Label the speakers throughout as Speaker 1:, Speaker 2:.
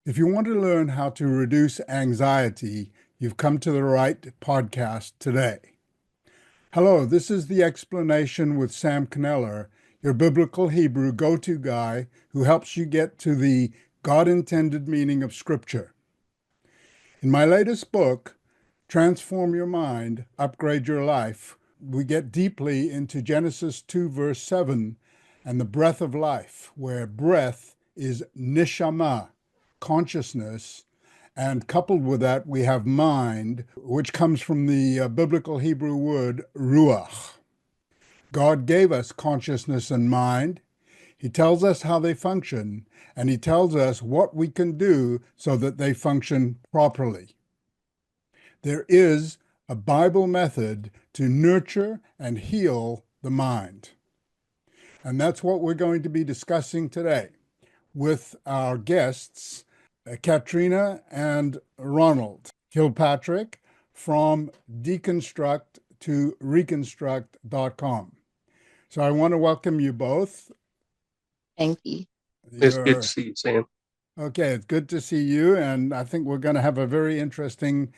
Speaker 1: If you want to learn how to reduce anxiety, you've come to the right podcast today. Hello, this is The Explanation with Sam Kneller, your biblical Hebrew go-to guy who helps you get to the God-intended meaning of Scripture. In my latest book, Transform Your Mind, Upgrade Your Life, we get deeply into Genesis 2, verse 7, and the breath of life, where breath is neshama, consciousness, and coupled with that, we have mind, which comes from the biblical Hebrew word ruach. God gave us consciousness and mind. He tells us how they function, and he tells us what we can do so that they function properly. There is a Bible method to nurture and heal the mind. And that's what we're going to be discussing today with our guests, Katrina and Ronald Kilpatrick from deconstruct to reconstruct.com. So I want to welcome you both.
Speaker 2: Thank you.
Speaker 3: It's good to see you, Sam.
Speaker 1: Okay, it's good to see you, and I think we're going to have a very interesting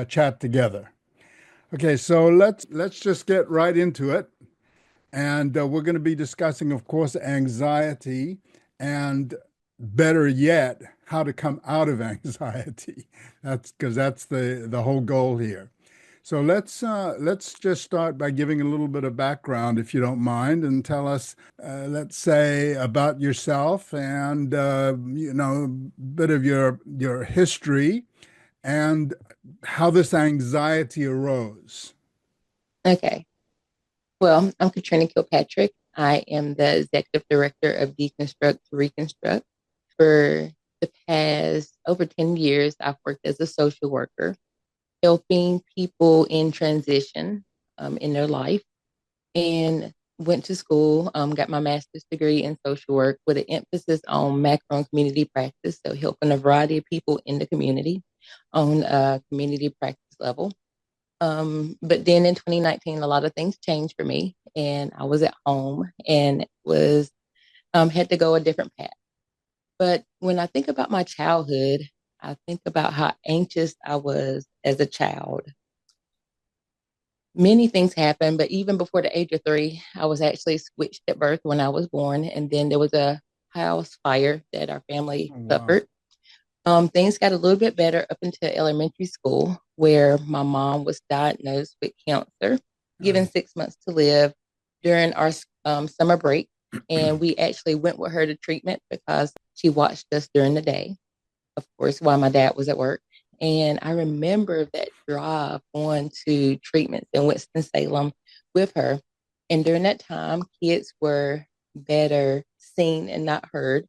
Speaker 1: chat together. Okay, so let's just get right into it. And we're going to be discussing, of course, anxiety and better yet, how to come out of anxiety. That's because that's the whole goal here. So let's just start by giving a little bit of background, if you don't mind, and tell us, let's say, about yourself and a bit of your history and how this anxiety arose.
Speaker 2: Okay. Well, I'm Katrina Kilpatrick. I am the executive director of Deconstruct to Reconstruct. For the past over 10 years, I've worked as a social worker, helping people in transition in their life, and went to school, got my master's degree in social work with an emphasis on macro and community practice, so helping a variety of people in the community on a community practice level. But then in 2019, a lot of things changed for me, and I was at home and was had to go a different path. But when I think about my childhood, I think about how anxious I was as a child. Many things happened, but even before the age of 3, I was actually switched at birth when I was born, and then there was a house fire that our family
Speaker 1: Oh, wow.
Speaker 2: suffered. Things got a little bit better up until elementary school, where my mom was diagnosed with cancer, given 6 months to live during our summer break. And we actually went with her to treatment because she watched us during the day, of course, while my dad was at work. And I remember that drive on to treatments in Winston-Salem with her. And during that time, kids were better seen and not heard.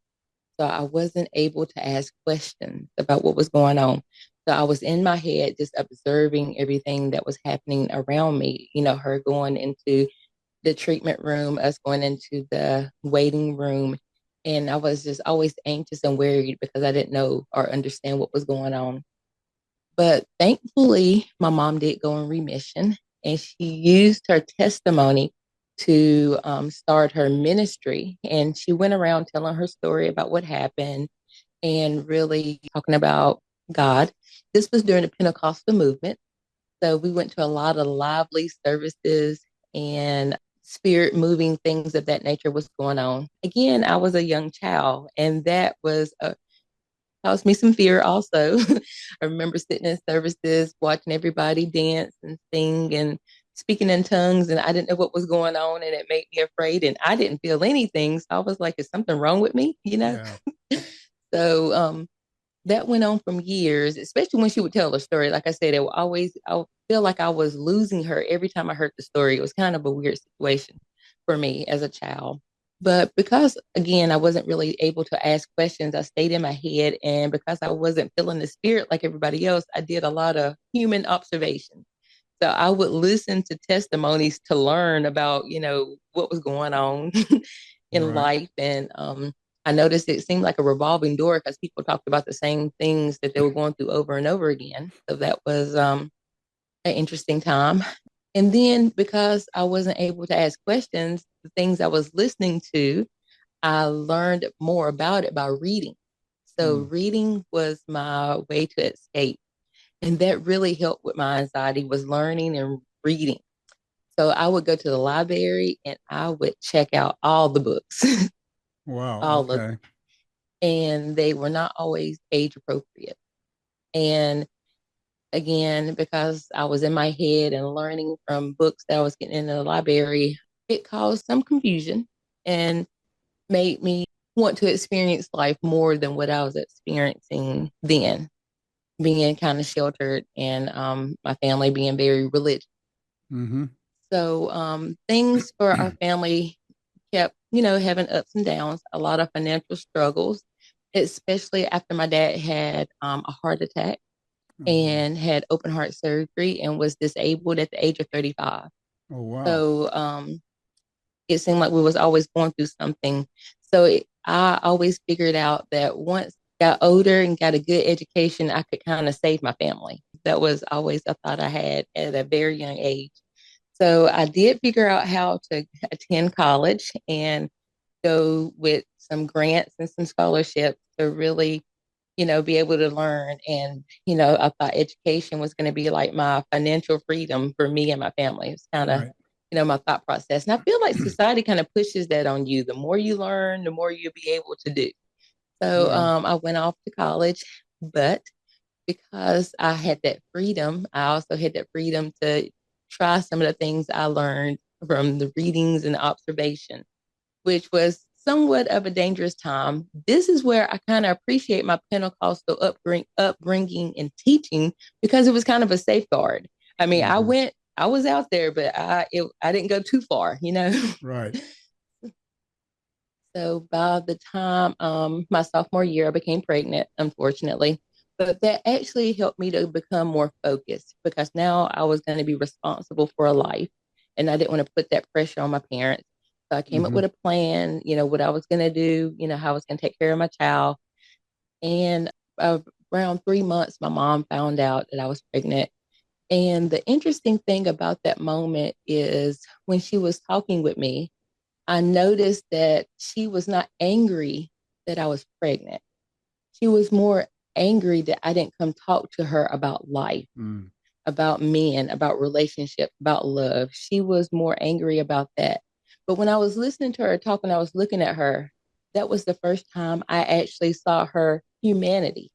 Speaker 2: So I wasn't able to ask questions about what was going on. So I was in my head just observing everything that was happening around me, her going into the treatment room, us going into the waiting room. And I was just always anxious and worried because I didn't know or understand what was going on. But thankfully, my mom did go in remission, and she used her testimony to start her ministry. And she went around telling her story about what happened and really talking about God. This was during the Pentecostal movement. So we went to a lot of lively services, and spirit moving things of that nature was going on. Again, I was a young child, and that was caused me some fear also. I remember sitting in services, watching everybody dance and sing and speaking in tongues, and I didn't know what was going on, and it made me afraid, and I didn't feel anything. So I was like, is something wrong with me?
Speaker 1: Yeah.
Speaker 2: So that went on from years, especially when she would tell a story. Like I said, I would feel like I was losing her every time I heard the story. It was kind of a weird situation for me as a child. But because, again, I wasn't really able to ask questions, I stayed in my head. And because I wasn't feeling the spirit like everybody else, I did a lot of human observation. So I would listen to testimonies to learn about, what was going on in
Speaker 1: Right.
Speaker 2: life. And I noticed it seemed like a revolving door because people talked about the same things that they were going through over and over again. So that was an interesting time. And then because I wasn't able to ask questions, the things I was listening to, I learned more about it by reading. So reading was my way to escape. And that really helped with my anxiety, was learning and reading. So I would go to the library and I would check out all the books,
Speaker 1: Wow.
Speaker 2: all of them.
Speaker 1: Okay.
Speaker 2: And they were not always age appropriate. And again, because I was in my head and learning from books that I was getting in the library, it caused some confusion and made me want to experience life more than what I was experiencing then, being kind of sheltered and my family being very religious.
Speaker 1: Mm-hmm.
Speaker 2: So things for our family kept, having ups and downs, a lot of financial struggles, especially after my dad had a heart attack and had open heart surgery and was disabled at the age of 35.
Speaker 1: Oh, wow.
Speaker 2: So it seemed like we was always going through something. So I always figured out that once I got older and got a good education, I could kind of save my family. That was always a thought I had at a very young age. So I did figure out how to attend college and go with some grants and some scholarships to really, be able to learn. And, I thought education was going to be like my financial freedom for me and my family. It's kind of,
Speaker 1: Right.
Speaker 2: my thought process. And I feel like society kind of pushes that on you. The more you learn, the more you'll be able to do. So
Speaker 1: Yeah.
Speaker 2: I went off to college, but because I had that freedom, I also had that freedom to try some of the things I learned from the readings and the observation, which was somewhat of a dangerous time. This is where I kind of appreciate my Pentecostal upbringing and teaching, because it was kind of a safeguard. I mean,
Speaker 1: Mm-hmm.
Speaker 2: I was out there, but I didn't go too far,
Speaker 1: Right.
Speaker 2: So by the time my sophomore year, I became pregnant, unfortunately. But that actually helped me to become more focused, because now I was going to be responsible for a life and I didn't want to put that pressure on my parents. So I came up
Speaker 1: Mm-hmm.
Speaker 2: with a plan, what I was going to do, how I was going to take care of my child. And uh, around 3 months, my mom found out that I was pregnant. And the interesting thing about that moment is when she was talking with me, I noticed that she was not angry that I was pregnant. She was more angry that I didn't come talk to her about life,
Speaker 1: Mm.
Speaker 2: about men, about relationships, about love. She was more angry about that. But when I was listening to her talk and I was looking at her, that was the first time I actually saw her humanity.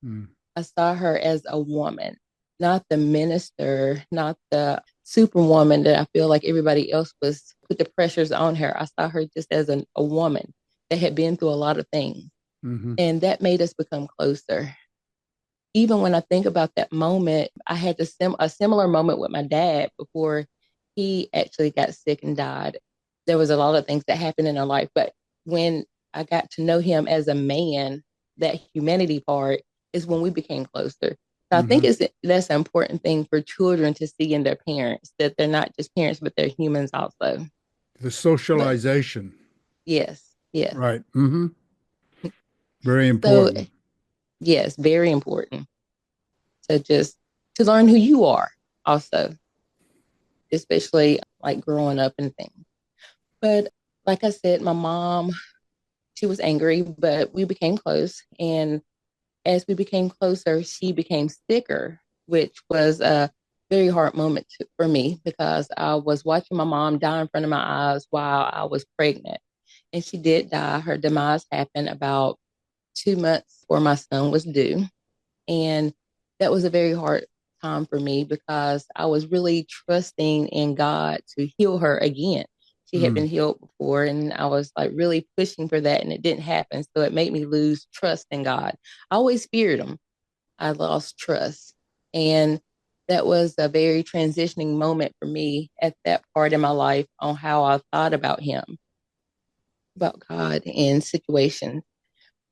Speaker 1: Mm.
Speaker 2: I saw her as a woman, not the minister, not the superwoman that I feel like everybody else was put the pressures on her. I saw her just as a woman that had been through a lot of things.
Speaker 1: Mm-hmm.
Speaker 2: And that made us become closer. Even when I think about that moment, I had a similar moment with my dad before he actually got sick and died. There was a lot of things that happened in our life, but when I got to know him as a man, that humanity part is when we became closer. So I think
Speaker 1: Mm-hmm.
Speaker 2: that's an important thing for children to see in their parents, that they're not just parents, but they're humans also.
Speaker 1: The
Speaker 2: But
Speaker 1: socialization.
Speaker 2: yes, yes.
Speaker 1: Right. Mm-hmm. Very
Speaker 2: So
Speaker 1: important.
Speaker 2: yes, very important to just to learn who you are also, especially like growing up and things. But like I said, my mom, she was angry, but we became close. And as we became closer, she became sicker, which was a very hard moment for me, because I was watching my mom die in front of my eyes while I was pregnant. And she did die. Her demise happened about 2 months before my son was due. And that was a very hard time for me, because I was really trusting in God to heal her again. She had
Speaker 1: Mm.
Speaker 2: been healed before, and I was like really pushing for that, and it didn't happen. So it made me lose trust in God. I always feared him. I lost trust. And that was a very transitioning moment for me at that part in my life on how I thought about him, about God and situations.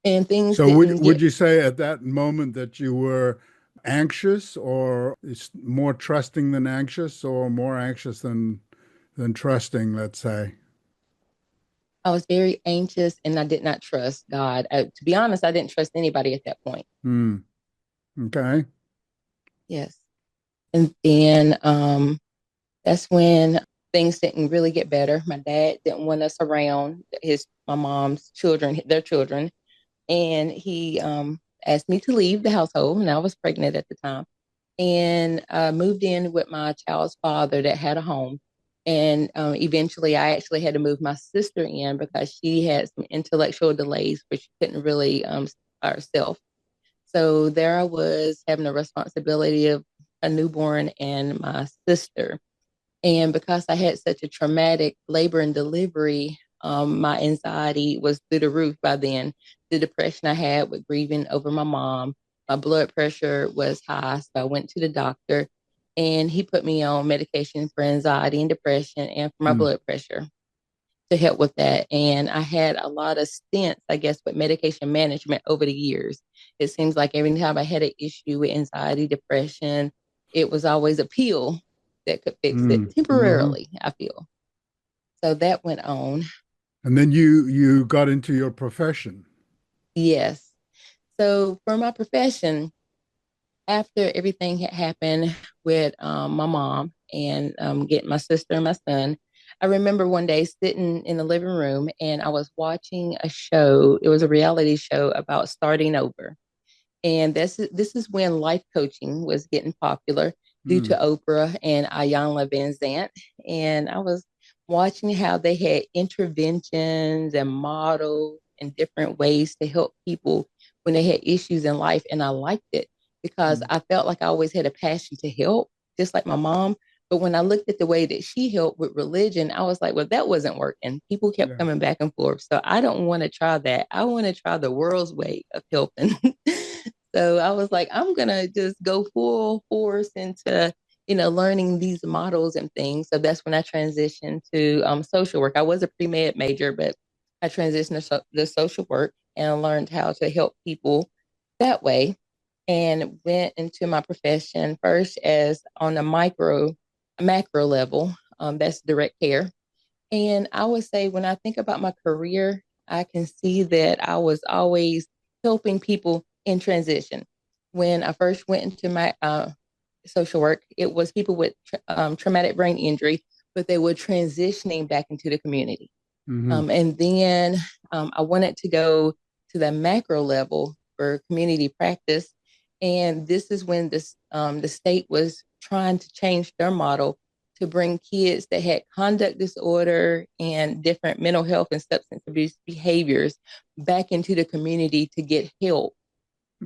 Speaker 2: And things
Speaker 1: So would
Speaker 2: didn't
Speaker 1: would
Speaker 2: get
Speaker 1: you say at that moment that you were anxious, or is more trusting than anxious, or more anxious than trusting, let's say?
Speaker 2: I was very anxious and I did not trust God. To be honest, I didn't trust anybody at that point.
Speaker 1: Hmm. Okay.
Speaker 2: Yes. And then that's when things didn't really get better. My dad didn't want us around my mom's children, their children. And he asked me to leave the household, and I was pregnant at the time, and moved in with my child's father that had a home. And eventually, I actually had to move my sister in because she had some intellectual delays, which she couldn't really herself. So there I was having the responsibility of a newborn and my sister. And because I had such a traumatic labor and delivery, my anxiety was through the roof by then. The depression I had with grieving over my mom, my blood pressure was high. So I went to the doctor and he put me on medication for anxiety and depression and for my
Speaker 1: Mm.
Speaker 2: blood pressure to help with that. And I had a lot of stints, I guess, with medication management over the years. It seems like every time I had an issue with anxiety, depression, it was always a pill that could fix it
Speaker 1: Uh-huh.
Speaker 2: temporarily, I feel. So that went on.
Speaker 1: And then you got into your profession.
Speaker 2: Yes. So for my profession, after everything had happened with my mom and getting my sister and my son, I remember one day sitting in the living room and I was watching a show. It was a reality show about starting over. And this is when life coaching was getting popular due to
Speaker 1: Mm.
Speaker 2: Oprah and Ayanna Van Zant. And I was watching how they had interventions and models and different ways to help people when they had issues in life. And I liked it because
Speaker 1: Mm.
Speaker 2: I felt like I always had a passion to help, just like my mom. But when I looked at the way that she helped with religion, I was like, well, that wasn't working. People kept
Speaker 1: Yeah.
Speaker 2: coming back and forth. So I don't want to try that. I want to try the world's way of helping. So I was like, I'm gonna just go full force into, learning these models and things. So that's when I transitioned to social work. I was a pre-med major, but I transitioned to the social work and learned how to help people that way and went into my profession first as on a macro level. That's direct care. And I would say when I think about my career, I can see that I was always helping people in transition. When I first went into my social work, it was people with traumatic brain injury, but they were transitioning back into the community.
Speaker 1: Hmm.
Speaker 2: And then I wanted to go to the macro level for community practice. And this is when the state was trying to change their model to bring kids that had conduct disorder and different mental health and substance abuse behaviors back into the community to get help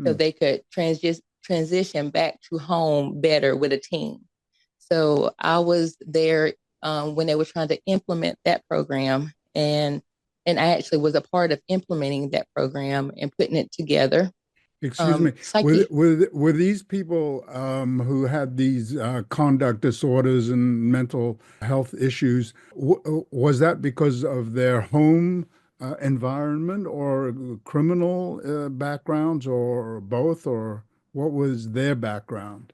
Speaker 2: so
Speaker 1: Mm.
Speaker 2: they could transition back to home better with a team. So I was there when they were trying to implement that program, and I actually was a part of implementing that program and putting it together.
Speaker 1: Excuse me.
Speaker 2: Psyche,
Speaker 1: Were these people who had these conduct disorders and mental health issues, was that because of their home environment or criminal backgrounds or both, or what was their background?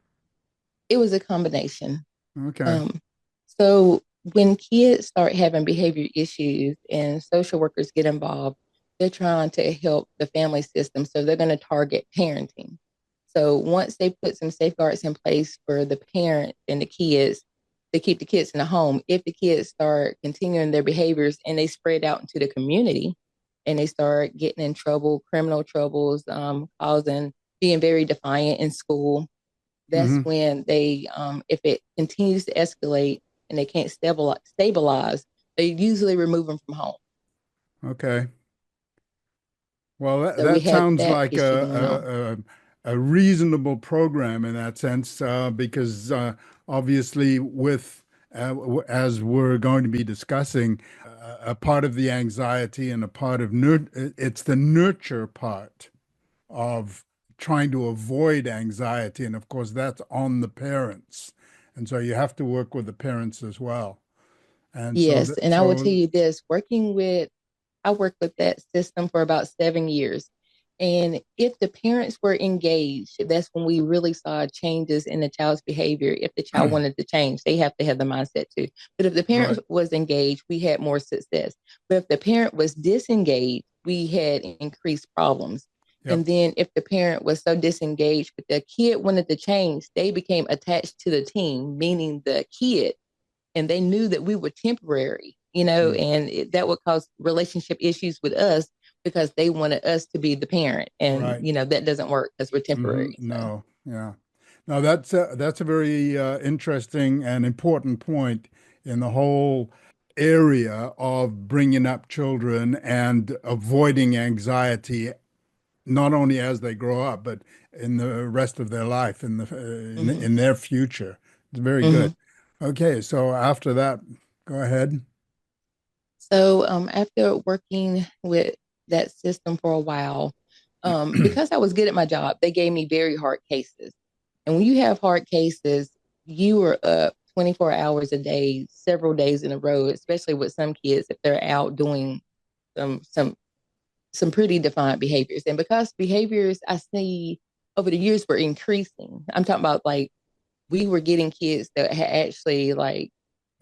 Speaker 2: it was a combination.
Speaker 1: Okay.
Speaker 2: Um, so when kids start having behavior issues and social workers get involved, they're trying to help the family system. So they're going to target parenting. So once they put some safeguards in place for the parents and the kids to keep the kids in the home, if the kids start continuing their behaviors and they spread out into the community and they start getting in trouble, criminal troubles, being very defiant in school, that's
Speaker 1: Hmm.
Speaker 2: when they, if it continues to escalate and they can't stabilize, they usually remove them from home.
Speaker 1: Okay. Well,
Speaker 2: So we
Speaker 1: that
Speaker 2: had
Speaker 1: sounds
Speaker 2: that
Speaker 1: like
Speaker 2: issue going on.
Speaker 1: a reasonable program in that sense, because obviously, as we're going to be discussing, a part of the anxiety and a part of it's the nurture part of trying to avoid anxiety, and of course, that's on the parents, and so you have to work with the parents as well. And
Speaker 2: Yes, and I will tell
Speaker 1: so
Speaker 2: you this: I worked with that system for about 7 years. And if the parents were engaged, that's when we really saw changes in the child's behavior. If the child wanted to change, they have to have the mindset too. But if the parent
Speaker 1: right,
Speaker 2: was engaged, we had more success. But if the parent was disengaged, we had increased problems.
Speaker 1: yep.
Speaker 2: And then if the parent was so disengaged, but the kid wanted to change, they became attached to the team, meaning the kid, and they knew that we were temporary,
Speaker 1: Mm.
Speaker 2: and that would cause relationship issues with us because they wanted us to be the parent. And,
Speaker 1: Right.
Speaker 2: that doesn't work because we're temporary. So.
Speaker 1: No, yeah. Now that's a very interesting and important point in the whole area of bringing up children and avoiding anxiety, not only as they grow up, but in the rest of their life,
Speaker 2: Mhm.
Speaker 1: in their future. It's very good.
Speaker 2: Mhm.
Speaker 1: Okay, so after that, go ahead.
Speaker 2: So after working with that system for a while, because I was good at my job, they gave me very hard cases. And when you have hard cases, you are up 24 hours a day, several days in a row, especially with some kids if they're out doing some some some pretty defined behaviors. And because behaviors I see over the years were increasing, I'm talking about like we were getting kids that had actually like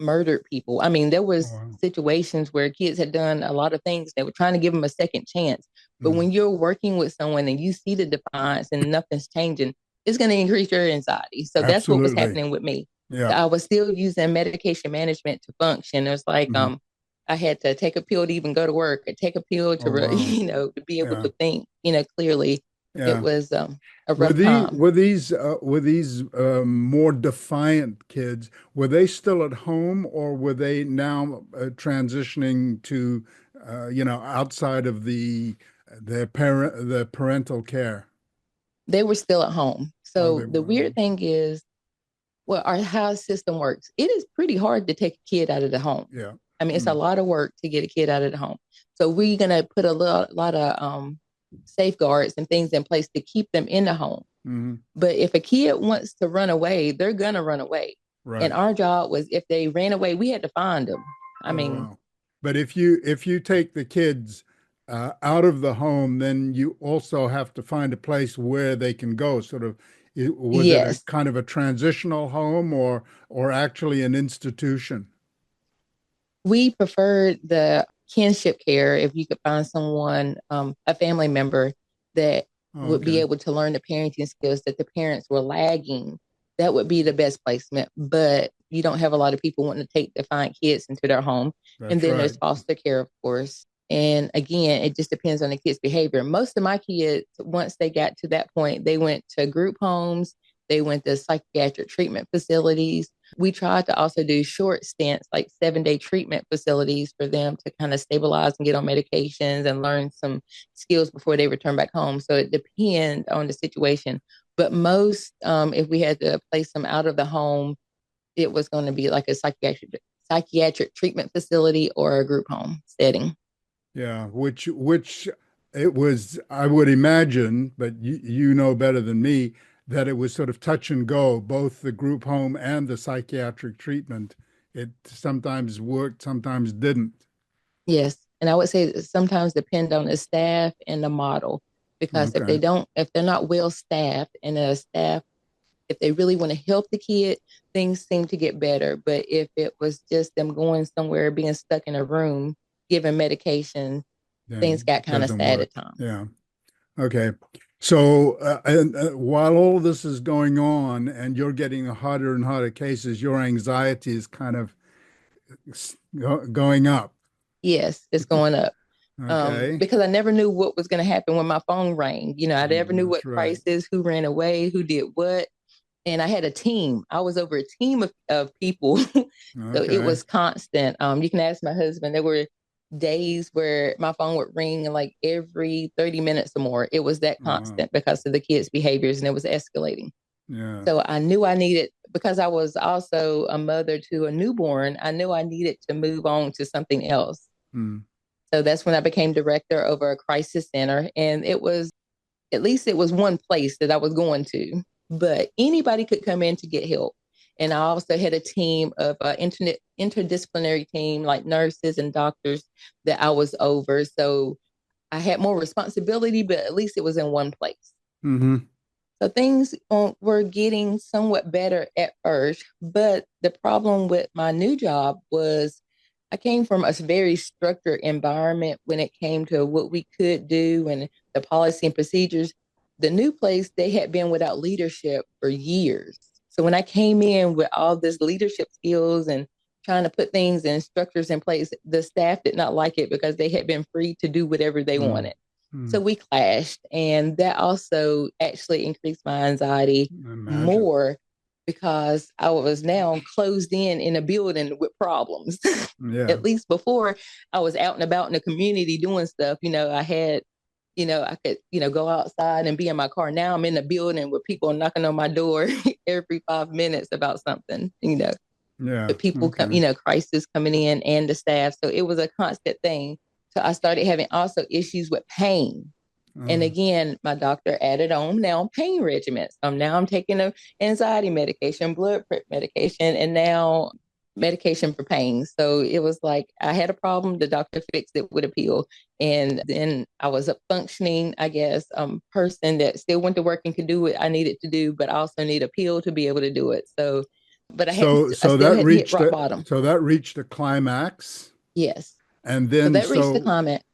Speaker 2: murdered people. I mean, there
Speaker 1: Oh,
Speaker 2: was
Speaker 1: wow.
Speaker 2: situations where kids had done a lot of things. They were trying to give them a second chance. But
Speaker 1: Mm,
Speaker 2: when you're working with someone and you see the defiance and nothing's changing, it's going to increase your anxiety. So that's what was
Speaker 1: absolutely.
Speaker 2: happening with me.
Speaker 1: Yeah.
Speaker 2: I was still using medication management to function. It was like
Speaker 1: Mhm.
Speaker 2: I had to take a pill to even go to work, or take a pill
Speaker 1: Oh,
Speaker 2: to
Speaker 1: wow.
Speaker 2: to be able
Speaker 1: Yeah.
Speaker 2: to think clearly. It
Speaker 1: Yeah.
Speaker 2: was a
Speaker 1: Were
Speaker 2: rough
Speaker 1: the
Speaker 2: time.
Speaker 1: were these more defiant kids? Were they still at home, or were they now transitioning to, outside of the parental care?
Speaker 2: They were still at home.
Speaker 1: Oh,
Speaker 2: So
Speaker 1: they
Speaker 2: the
Speaker 1: were.
Speaker 2: weird thing is, well, our house system works. It is pretty hard to take a kid out of the home.
Speaker 1: Yeah.
Speaker 2: I mean, it's a
Speaker 1: Mm,
Speaker 2: lot of work to get a kid out of the home. So we're gonna put a lot of safeguards and things in place to keep them in the home.
Speaker 1: mhm.
Speaker 2: But if a kid wants to run away, they're gonna run away. And
Speaker 1: Right.
Speaker 2: our job was if they ran away, we had to find them. I
Speaker 1: Oh,
Speaker 2: mean,
Speaker 1: wow. But if you take the kids out of the home, then you also have to find a place where they can go. Sort of, was it a
Speaker 2: yes,
Speaker 1: kind of a transitional home or actually an institution?
Speaker 2: we preferred the kinship care if you could find someone, a family member that
Speaker 1: Oh,
Speaker 2: would be
Speaker 1: okay.
Speaker 2: able to learn the parenting skills that the parents were lagging. That would be the best placement. But you don't have a lot of people wanting to take defiant kids into their home. And
Speaker 1: That's
Speaker 2: then
Speaker 1: right.
Speaker 2: there's foster care, of course. And again, it just depends on the kid's behavior. Most of my kids, once they got to that point, they went to group homes, they went to psychiatric treatment facilities. We tried to also do short stints, like 7-day treatment facilities for them to kind of stabilize and get on medications and learn some skills before they return back home. So it depends on the situation. But most, if we had to place them out of the home, it was going to be like a psychiatric treatment facility or a group home setting.
Speaker 1: Yeah, which it was, I would imagine, but you know better than me, that it was sort of touch and go, both the group home and the psychiatric treatment. It sometimes worked, sometimes didn't.
Speaker 2: Yes. And I would say that sometimes depend on the staff and the model, because
Speaker 1: Okay.
Speaker 2: if they're not well staffed and the staff, if they really want to help the kid, things seem to get better. But if it was just them going somewhere, being stuck in a room, given medication, things
Speaker 1: Then
Speaker 2: got
Speaker 1: it
Speaker 2: kind of
Speaker 1: doesn't
Speaker 2: sad
Speaker 1: work.
Speaker 2: at times.
Speaker 1: Yeah. Okay. So, while all this is going on and you're getting hotter and hotter cases, your anxiety is kind of going up.
Speaker 2: Yes, it's going up.
Speaker 1: Okay.
Speaker 2: Because I never knew what was going to happen when my phone rang. I never knew
Speaker 1: That's
Speaker 2: what
Speaker 1: right.
Speaker 2: crisis, who ran away, who did what. And I had a team. I was over a team of people. So it
Speaker 1: Okay.
Speaker 2: was constant. You can ask my husband. There were days where my phone would ring like every 30 minutes or more. It was that
Speaker 1: Oh, wow.
Speaker 2: constant because of the kids' behaviors, and it was escalating.
Speaker 1: Yeah.
Speaker 2: So I knew I needed, because I was also a mother to a newborn, I knew I needed to move on to something else.
Speaker 1: Hmm.
Speaker 2: So that's when I became director over a crisis center. And it was, at least it was one place that I was going to, but anybody could come in to get help. And I also had a team of interdisciplinary team, like nurses and doctors that I was over. So I had more responsibility, but at least it was in one place.
Speaker 1: Hmm.
Speaker 2: So things were getting somewhat better at first, but the problem with my new job was I came from a very structured environment when it came to what we could do and the policy and procedures. The new place, they had been without leadership for years. So when I came in with all this leadership skills and trying to put things and structures in place. The staff did not like it because they had been free to do whatever they wanted. So we clashed, and that also actually increased my anxiety more because I was now closed in a building with problems.
Speaker 1: Yeah.
Speaker 2: At least before, I was out and about in the community doing stuff. I had, I could, go outside and be in my car. Now I'm in the building with people knocking on my door every 5 minutes about something,
Speaker 1: Yeah.
Speaker 2: the people come, crisis coming in and the staff. So it was a constant thing. So I started having also issues with pain. And again, my doctor added on now pain regimens. Now I'm taking a anxiety medication, blood pressure medication, and now medication for pain. So it was like I had a problem. The doctor fixed it with a pill. And then I was a functioning, I guess, person that still went to work and could do what I needed to do, but also need a pill to be able to do it. So, but I still had hit rock bottom.
Speaker 1: So that reached a climax.
Speaker 2: Yes.
Speaker 1: And then
Speaker 2: that reached the climax.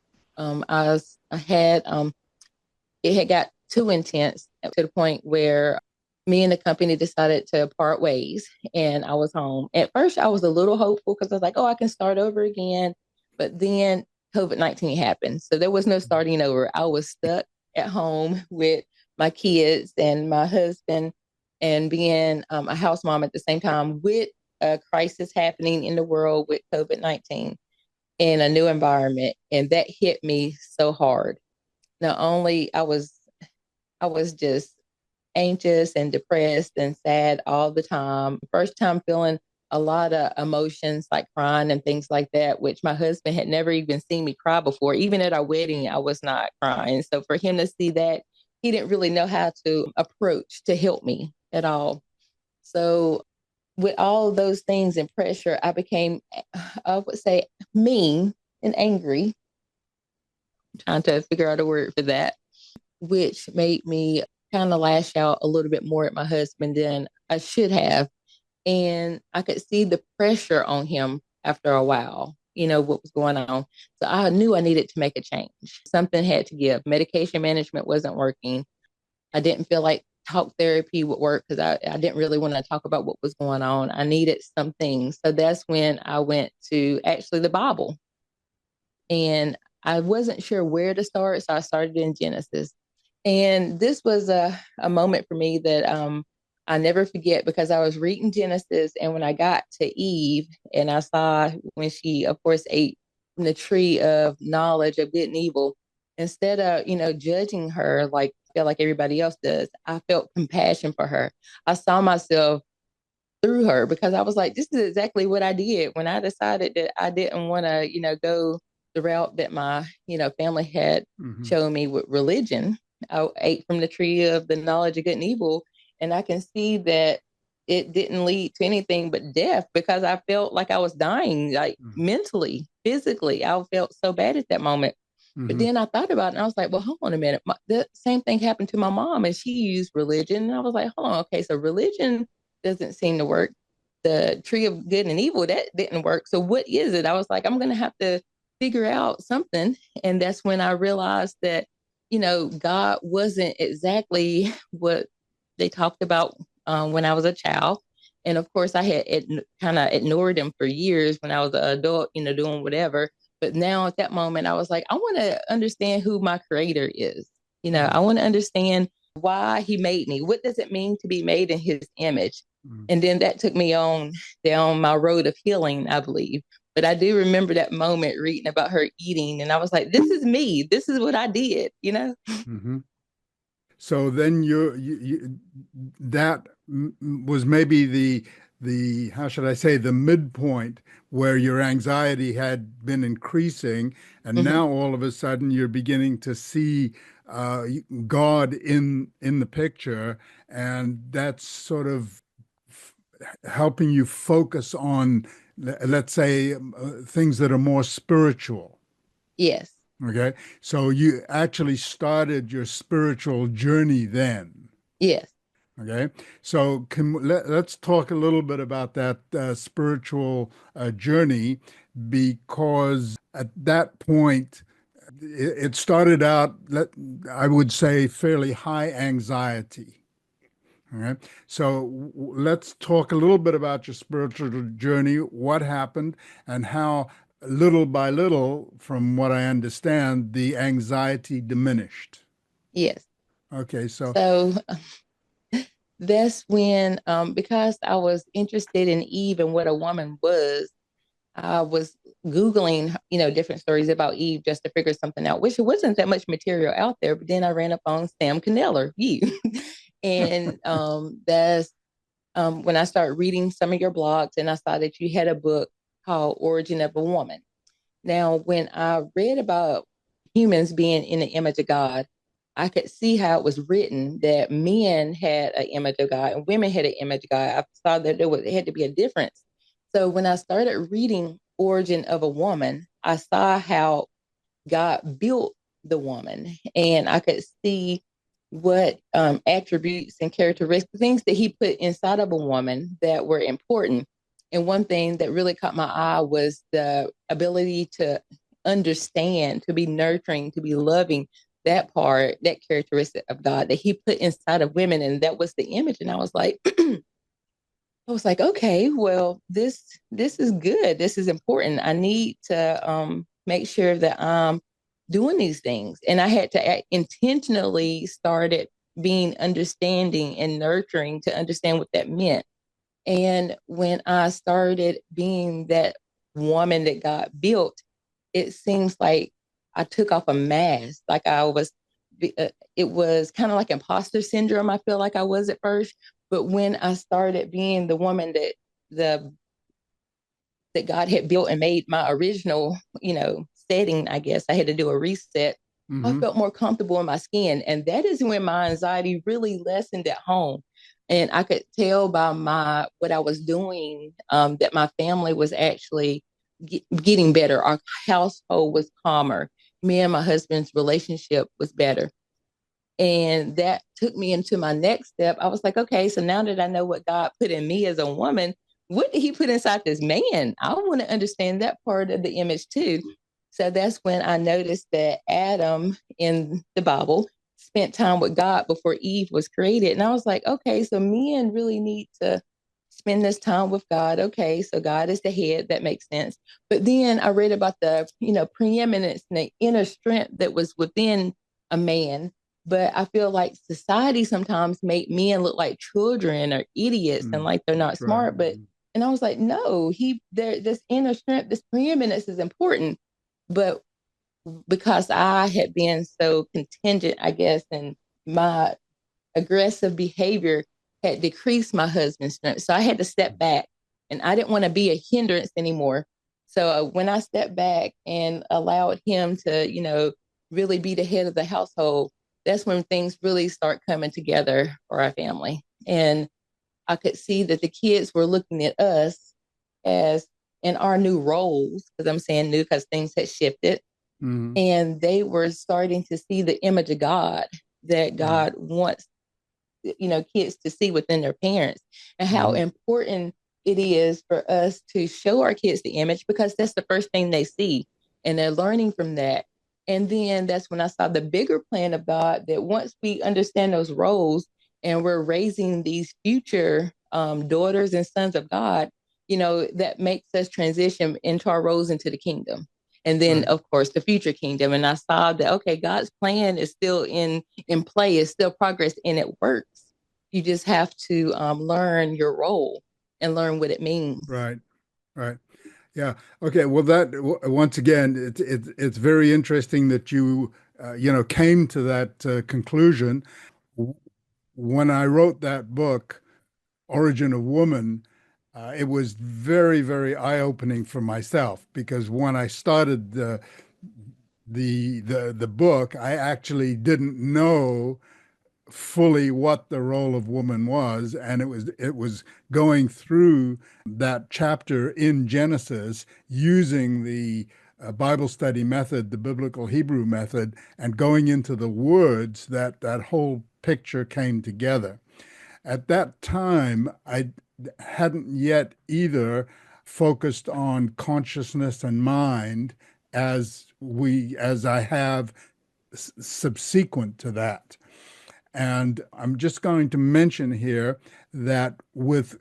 Speaker 2: It had got too intense to the point where me and the company decided to part ways, and I was home. At first, I was a little hopeful because I was like, oh, I can start over again. But then COVID-19 happened. So there was no starting over. I was stuck at home with my kids and my husband and being a house mom at the same time with a crisis happening in the world with COVID-19 in a new environment. And that hit me so hard. Not only I was just anxious and depressed and sad all the time. First time feeling a lot of emotions like crying and things like that, which my husband had never even seen me cry before. Even at our wedding, I was not crying. So for him to see that, he didn't really know how to approach to help me at all. So with all those things and pressure, I became, I would say, mean and angry. I'm trying to figure out a word for that, which made me kind of lash out a little bit more at my husband than I should have. And I could see the pressure on him after a while, what was going on. So I knew I needed to make a change. Something had to give. Medication management wasn't working. I didn't feel like talk therapy would work because I didn't really want to talk about what was going on. I needed something. So that's when I went to actually the Bible. And I wasn't sure where to start. So I started in Genesis. And this was a moment for me that I never forget because I was reading Genesis. And when I got to Eve and I saw when she, of course, ate from the tree of knowledge of good and evil, instead of, judging her like I feel like everybody else does, I felt compassion for her. I saw myself through her because I was like, this is exactly what I did when I decided that I didn't want to, go the route that my, family had shown me with religion. I ate from the tree of the knowledge of good and evil. And I can see that it didn't lead to anything but death because I felt like I was dying, like mentally, physically. I felt so bad at that moment. But then I thought about it and I was like, well, hold on a minute. The same thing happened to my mom and she used religion. And I was like, hold on. Okay, so religion doesn't seem to work. The tree of good and evil, that didn't work. So what is it? I was like, I'm going to have to figure out something. And that's when I realized that, God wasn't exactly what they talked about when I was a child. And of course, I had kind of ignored him for years when I was an adult, doing whatever. But now at that moment, I was like, I want to understand who my creator is. I want to understand why he made me. What does it mean to be made in his image? And then that took me on down my road of healing, I believe. But I do remember that moment reading about her eating. And I was like, this is me. This is what I did,
Speaker 1: So then that was maybe the how should I say, the midpoint where your anxiety had been increasing, and now all of a sudden you're beginning to see God in the picture, and that's sort of helping you focus on, let's say, things that are more spiritual.
Speaker 2: Yes.
Speaker 1: Okay. So you actually started your spiritual journey then.
Speaker 2: Yes.
Speaker 1: Okay. So let's talk a little bit about that spiritual journey, because at that point, it started out, I would say, fairly high anxiety. All right. So let's talk a little bit about your spiritual journey, what happened, and how little by little, from what I understand, the anxiety diminished.
Speaker 2: Yes.
Speaker 1: Okay. So,
Speaker 2: So that's when, because I was interested in Eve and what a woman was, I was Googling, different stories about Eve just to figure something out, which it wasn't that much material out there. But then I ran up on Sam Kineller, you. And that's when I started reading some of your blogs and I saw that you had a book called Origin of a Woman. Now, when I read about humans being in the image of God, I could see how it was written that men had an image of God and women had an image of God. I saw that there had to be a difference. So when I started reading Origin of a Woman, I saw how God built the woman, and I could see what attributes and characteristics, things that He put inside of a woman that were important. And one thing that really caught my eye was the ability to understand, to be nurturing, to be loving. That part, that characteristic of God that He put inside of women, and that was the image. And I was like, okay, well, this is good. This is important. I need to make sure that I'm doing these things. And I had to intentionally started being understanding and nurturing to understand what that meant. And when I started being that woman that God built, it seems like I took off a mask. Like it was kind of like imposter syndrome. I feel like I was at first, but when I started being the woman the that God had built and made my original, setting, I guess I had to do a reset. I
Speaker 1: mhm.
Speaker 2: felt more comfortable in my skin, and that is when my anxiety really lessened at home. And I could tell by my what I was doing that my family was actually getting better. Our household was calmer. Me and my husband's relationship was better. And that took me into my next step. I was like, okay, so now that I know what God put in me as a woman, what did He put inside this man? I want to understand that part of the image too. So that's when I noticed that Adam in the Bible spent time with God before Eve was created. And I was like, okay, so men really need to spend this time with God. Okay, so God is the head. That makes sense. But then I read about the, preeminence and the inner strength that was within a man. But I feel like society sometimes make men look like children or idiots and like they're not
Speaker 1: That's right.
Speaker 2: smart. And I was like, no, this inner strength, this preeminence is important. But because I had been so contingent, I guess, and my aggressive behavior had decreased my husband's strength. So I had to step back and I didn't want to be a hindrance anymore. So when I stepped back and allowed him to, really be the head of the household, that's when things really start coming together for our family. And I could see that the kids were looking at us as in our new roles, because I'm saying new because things had shifted.
Speaker 1: Mhm.
Speaker 2: And they were starting to see the image of God that
Speaker 1: Right.
Speaker 2: God wants kids to see within their parents, and how
Speaker 1: Mhm.
Speaker 2: important it is for us to show our kids the image, because that's the first thing they see and they're learning from that. And then that's when I saw the bigger plan of God, that once we understand those roles and we're raising these future daughters and sons of God, that makes us transition into our roles into the kingdom. And then,
Speaker 1: Right.
Speaker 2: of course, the future kingdom. And I saw that, okay, God's plan is still in play, is still progress, and it works. You just have to learn your role and learn what it means.
Speaker 1: Right. Right. Yeah. Okay. Well, once again, it's very interesting that you came to that conclusion. W- When I wrote that book, Origin of Woman, it was very, very eye-opening for myself because when I started the book, I actually didn't know fully what the role of woman was, and it was going through that chapter in Genesis using the Bible study method, the biblical Hebrew method, and going into the words that that whole picture came together. At that time, I hadn't yet either focused on consciousness and mind as I have subsequent to that. And I'm just going to mention here that with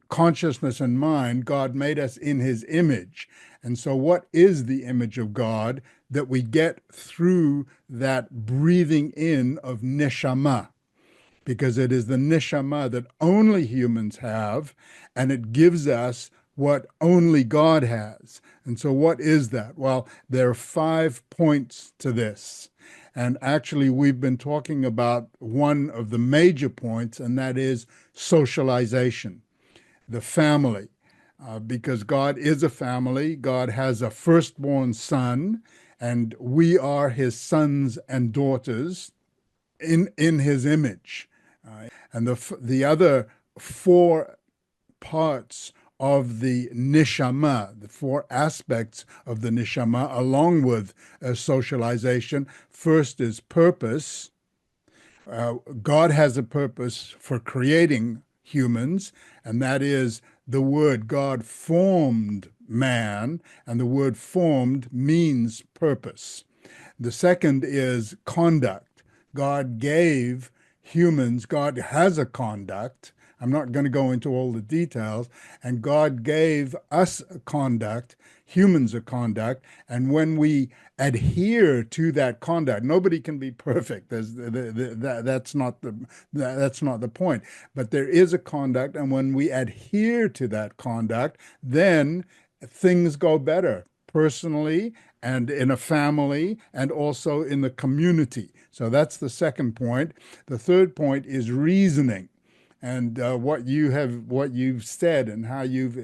Speaker 1: consciousness and mind, God made us in his image. And so, what is the image of God that we get through that breathing in of neshama? Because it is the neshama that only humans have, and it gives us what only God has. And so, what is that? Well, there are 5 points to this. And actually, we've been talking about one of the major points, and that is socialization, the family. Because God is a family, God has a firstborn son, and we are his sons and daughters in his image. And the other 4 parts of the neshama, the 4 aspects of the neshama, along with socialization. First is purpose. God has a purpose for creating humans, and that is the word God formed man, and the word formed means purpose. The second is conduct. God gave humans, God has a conduct. I'm not going to go into all the details. And God gave us a conduct, humans a conduct. And when we adhere to that conduct, nobody can be perfect. That's not the point. But there is a conduct. And when we adhere to that conduct, then things go better personally and in a family and also in the community. So that's the second point. The third point is reasoning. And what you've said and how you've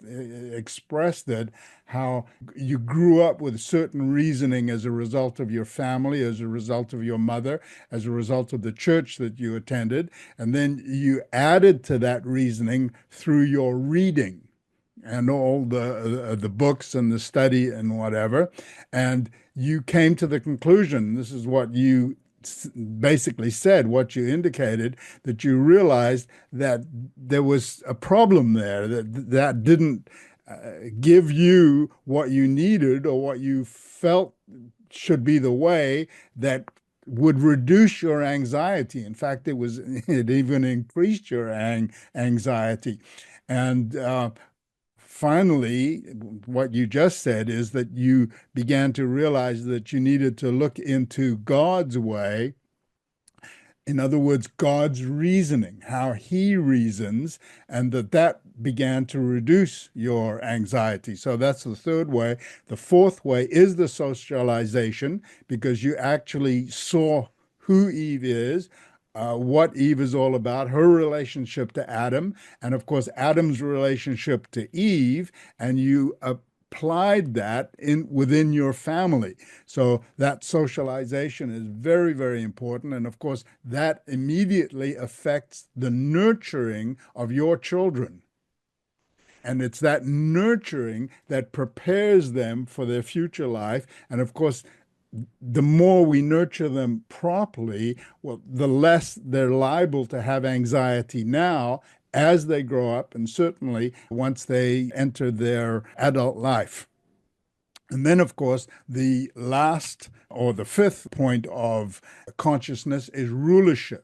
Speaker 1: expressed it, how you grew up with certain reasoning as a result of your family, as a result of your mother, as a result of the church that you attended, and then you added to that reasoning through your reading and all the books and the study and whatever, and you came to the conclusion. This is what you basically said, what you indicated, that you realized that there was a problem there, that didn't give you what you needed or what you felt should be the way that would reduce your anxiety. In fact, it even increased your anxiety. And finally, what you just said is that you began to realize that you needed to look into God's way. In other words, God's reasoning, how he reasons, and that began to reduce your anxiety. So that's the third way. The fourth way is the socialization, because you actually saw who Eve is, what Eve is all about, her relationship to Adam, and of course, Adam's relationship to Eve, and you applied that within your family. So that socialization is very, very important. And of course, that immediately affects the nurturing of your children. And it's that nurturing that prepares them for their future life. And of course, the more we nurture them properly, well, the less they're liable to have anxiety now as they grow up, and certainly once they enter their adult life. And then, of course, the last or the fifth point of consciousness is rulership,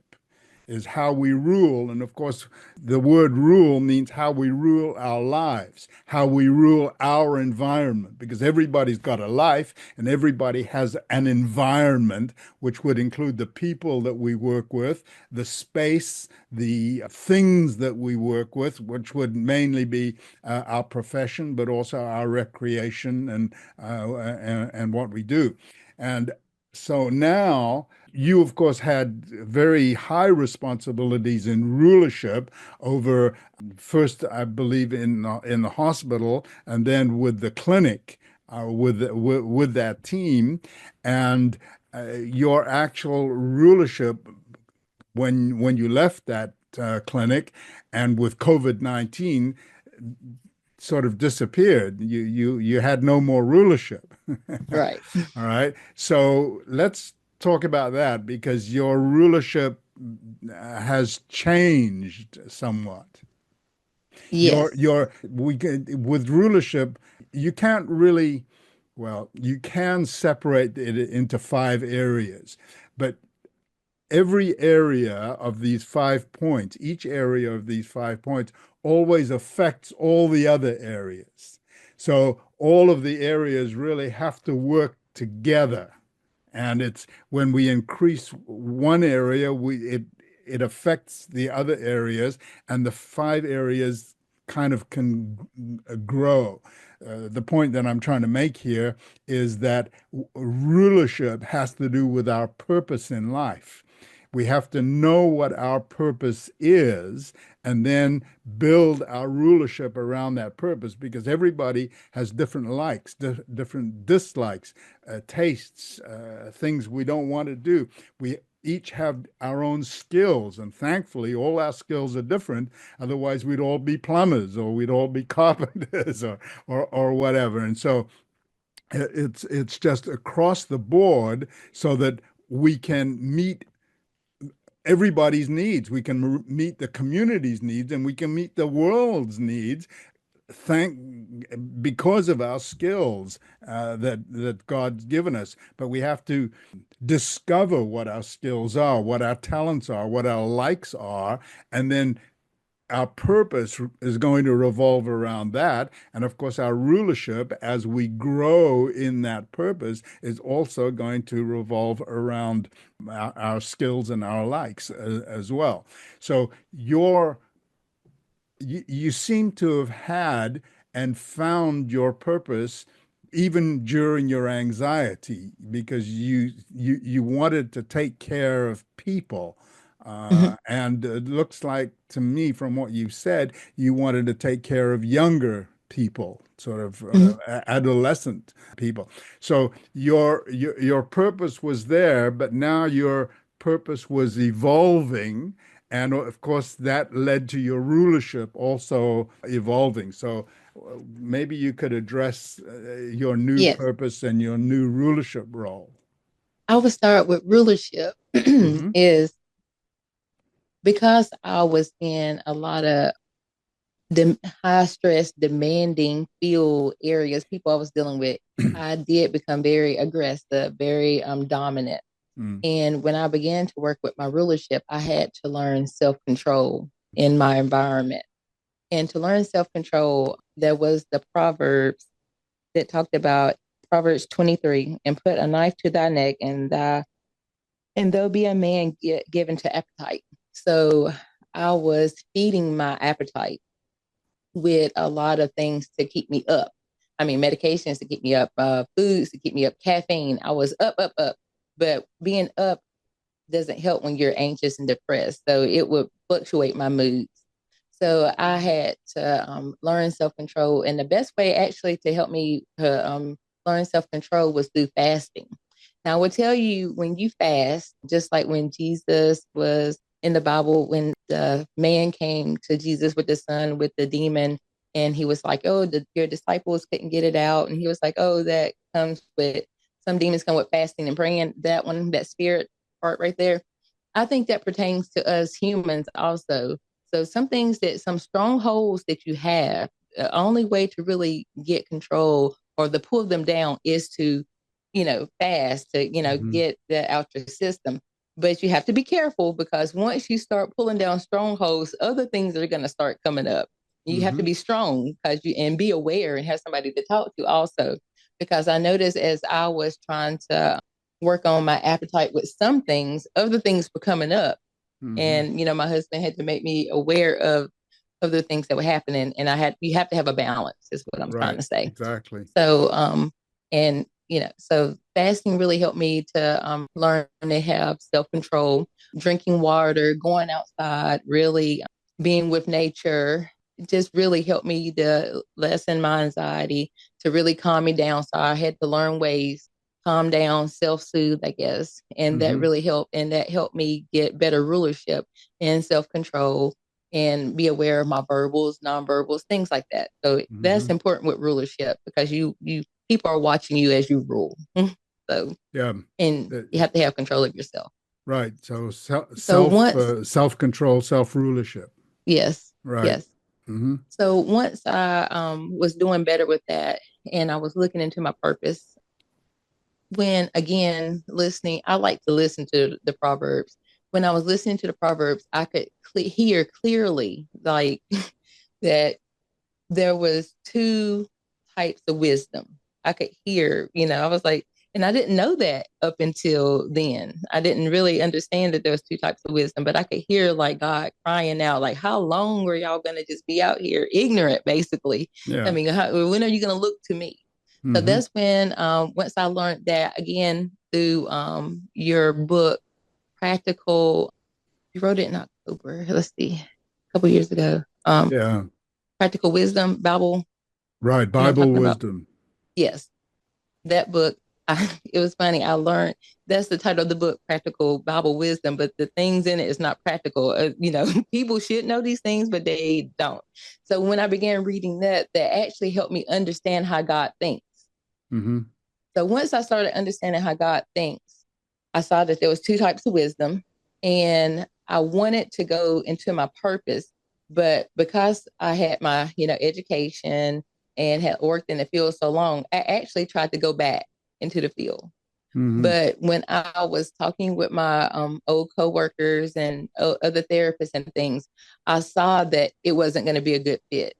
Speaker 1: is how we rule. And of course, the word rule means how we rule our lives, how we rule our environment, because everybody's got a life and everybody has an environment, which would include the people that we work with, the space, the things that we work with, which would mainly be our profession, but also our recreation and what we do. And so now you, of course, had very high responsibilities in rulership over first, I believe, in the hospital, and then with the clinic, with that team, and your actual rulership when you left that clinic, and with COVID-19 sort of disappeared. You had no more rulership.
Speaker 2: Right.
Speaker 1: All right. So let's talk about that, because your rulership has changed somewhat.
Speaker 2: Yes.
Speaker 1: With rulership, you can't really, well, you can separate it into 5 areas, but every area of these 5 points, each area of these 5 points always affects all the other areas. So all of the areas really have to work together. And it's when we increase one area, it affects the other areas, and the 5 areas kind of can grow. The point that I'm trying to make here is that rulership has to do with our purpose in life. We have to know what our purpose is and then build our rulership around that purpose, because everybody has different likes, different dislikes, tastes, things we don't want to do. We each have our own skills, and thankfully, all our skills are different. Otherwise, we'd all be plumbers or we'd all be carpenters or whatever. And so it's just across the board so that we can meet everybody's needs. We can meet the community's needs, and we can meet the world's needs because of our skills that God's given us. But we have to discover what our skills are, what our talents are, what our likes are, and then our purpose is going to revolve around that. And of course, our rulership, as we grow in that purpose, is also going to revolve around our skills and our likes as well. So you seem to have had and found your purpose even during your anxiety, because you wanted to take care of people. And it looks like to me, from what you said, you wanted to take care of younger people, sort of adolescent people. So your purpose was there, but now your purpose was evolving. And of course, that led to your rulership also evolving. So maybe you could address your new
Speaker 2: Yes.
Speaker 1: purpose and your new rulership role.
Speaker 2: I would start with rulership is because I was in a lot of high stress, demanding field areas, people I was dealing with, I did become very aggressive, very dominant. And when I began to work with my rulership, I had to learn self-control in my environment. And to learn self-control, there was the Proverbs that talked about Proverbs 23, and put a knife to thy neck, and there'll be a man given to appetite. So I was feeding my appetite with a lot of things to keep me up. I mean, medications to keep me up, foods to keep me up, caffeine. I was up, up, up. But being up doesn't help when you're anxious and depressed. So it would fluctuate my moods. So I had to learn self-control. And the best way actually to help me to learn self-control was through fasting. Now, I will tell you, when you fast, just like when Jesus was in the Bible, when the man came to Jesus with the son, with the demon, and he was like, oh, your disciples couldn't get it out. And he was like, oh, that comes with, some demons come with fasting and praying. That one, that spirit part right there. I think that pertains to us humans also. So some strongholds that you have, the only way to really get control or to pull them down is to, fast, to, get that out your system. But you have to be careful, because once you start pulling down strongholds, other things are going to start coming up. You have to be strong and be aware and have somebody to talk to also. Because I noticed as I was trying to work on my appetite with some things, other things were coming up. And, my husband had to make me aware of the things that were happening. And you have to have a balance, is what I'm trying to say.
Speaker 1: Exactly.
Speaker 2: So, so fasting really helped me to learn to have self-control, drinking water, going outside, really being with nature. It just really helped me to lessen my anxiety, to really calm me down. So I had to learn ways, calm down, self-soothe, I guess. And that really helped. And that helped me get better rulership and self-control and be aware of my verbals, non-verbals, things like that. So that's important with rulership, because you people are watching you as you rule. So
Speaker 1: yeah,
Speaker 2: and you have to have control of yourself.
Speaker 1: Right. So self-control, self-rulership.
Speaker 2: Yes.
Speaker 1: Right.
Speaker 2: Yes. So once I was doing better with that, and I was looking into my purpose, when again listening, I like to listen to the Proverbs, when I was listening to the Proverbs, I could hear clearly like that there was two types of wisdom. I could hear, I was like, and I didn't know that up until then. I didn't really understand that there was two types of wisdom, but I could hear like God crying out, like, how long are y'all going to just be out here ignorant, basically?
Speaker 1: Yeah.
Speaker 2: I mean, when are you going to look to me? So that's when, once I learned that again through your book, Practical, you wrote it in October, let's see, a couple years ago.
Speaker 1: Yeah.
Speaker 2: Practical Wisdom, Bible.
Speaker 1: Right.
Speaker 2: You know what I'm
Speaker 1: Bible
Speaker 2: talking about?
Speaker 1: wisdom.
Speaker 2: Yes, that book. It was funny. I learned that's the title of the book, Practical Bible Wisdom, but the things in it is not practical. People should know these things, but they don't. So when I began reading that actually helped me understand how God thinks.
Speaker 1: Mm-hmm.
Speaker 2: So once I started understanding how God thinks, I saw that there was two types of wisdom, and I wanted to go into my purpose, but because I had my, education and had worked in the field so long, I actually tried to go back into the field.
Speaker 1: Mm-hmm.
Speaker 2: But when I was talking with my old coworkers and other therapists and things, I saw that it wasn't going to be a good fit.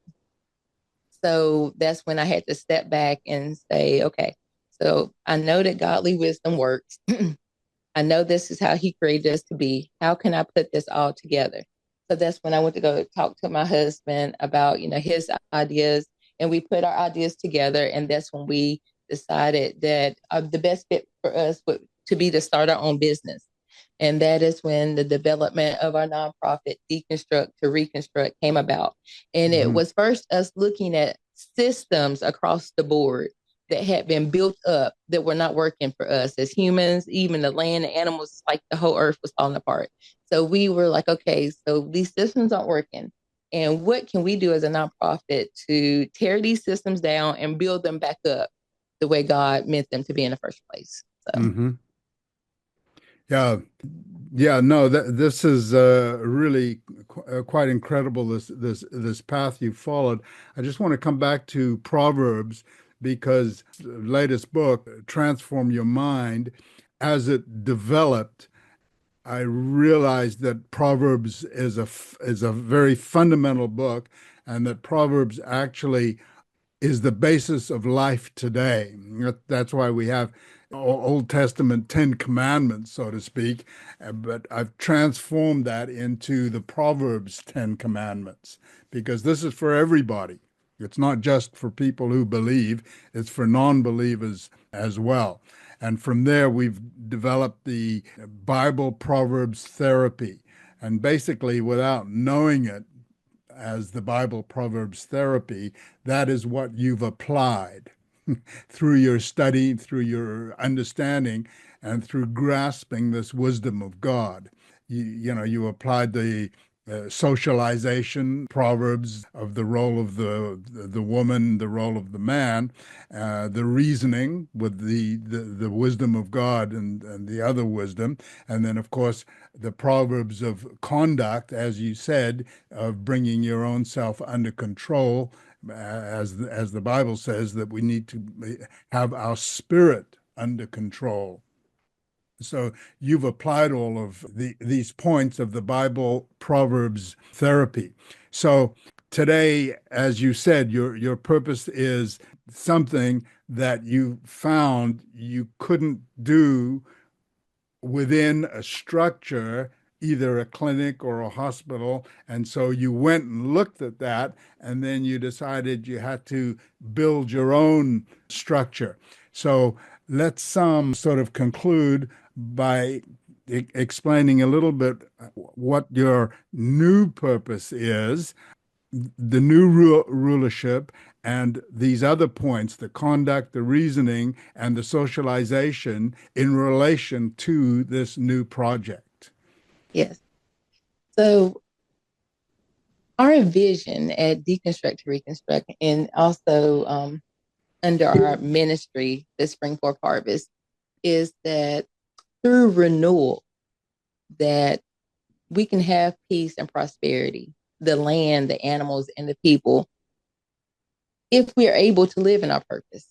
Speaker 2: So that's when I had to step back and say, okay, so I know that godly wisdom works. I know this is how he created us to be. How can I put this all together? So that's when I went to go talk to my husband about, his ideas, and we put our ideas together. And that's when we decided that the best fit for us would to be to start our own business. And that is when the development of our nonprofit, Deconstruct to Reconstruct, came about. And it was first us looking at systems across the board that had been built up that were not working for us as humans, even the land, the animals, like the whole earth was falling apart. So we were like, okay, so these systems aren't working. And what can we do as a nonprofit to tear these systems down and build them back up the way God meant them to be in the first place? So.
Speaker 1: Mm-hmm. Yeah. Yeah, no, this is really quite incredible. This path you followed. I just want to come back to Proverbs because the latest book, Transform Your Mind, as it developed, I realized that Proverbs is a very fundamental book, and that Proverbs actually is the basis of life today. That's why we have Old Testament 10 Commandments, so to speak, but I've transformed that into the Proverbs 10 Commandments because this is for everybody. It's not just for people who believe, it's for non-believers as well. And from there, we've developed the Bible Proverbs Therapy. And basically, without knowing it, as the Bible Proverbs Therapy, that is what you've applied through your study, through your understanding, and through grasping this wisdom of God. You applied the socialization proverbs of the role of the woman, the role of the man, the reasoning with the wisdom of God and the other wisdom, and then of course the proverbs of conduct, as you said, of bringing your own self under control, as the Bible says that we need to have our spirit under control. So you've applied all of these points of the Bible Proverbs Therapy. So today, as you said, your purpose is something that you found you couldn't do within a structure, either a clinic or a hospital. And so you went and looked at that, and then you decided you had to build your own structure. So let's sort of conclude by explaining a little bit what your new purpose is, the new rulership, and these other points, the conduct, the reasoning, and the socialization in relation to this new project.
Speaker 2: Yes. So our vision at Deconstruct to Reconstruct, and also under our ministry, the Spring Forth Harvest, is that through renewal, that we can have peace and prosperity, the land, the animals, and the people, if we are able to live in our purpose.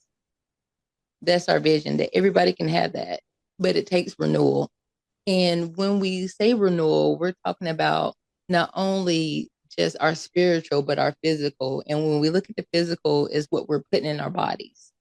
Speaker 2: That's our vision, that everybody can have that, but it takes renewal. And when we say renewal, we're talking about not only just our spiritual, but our physical. And when we look at the physical, is what we're putting in our bodies.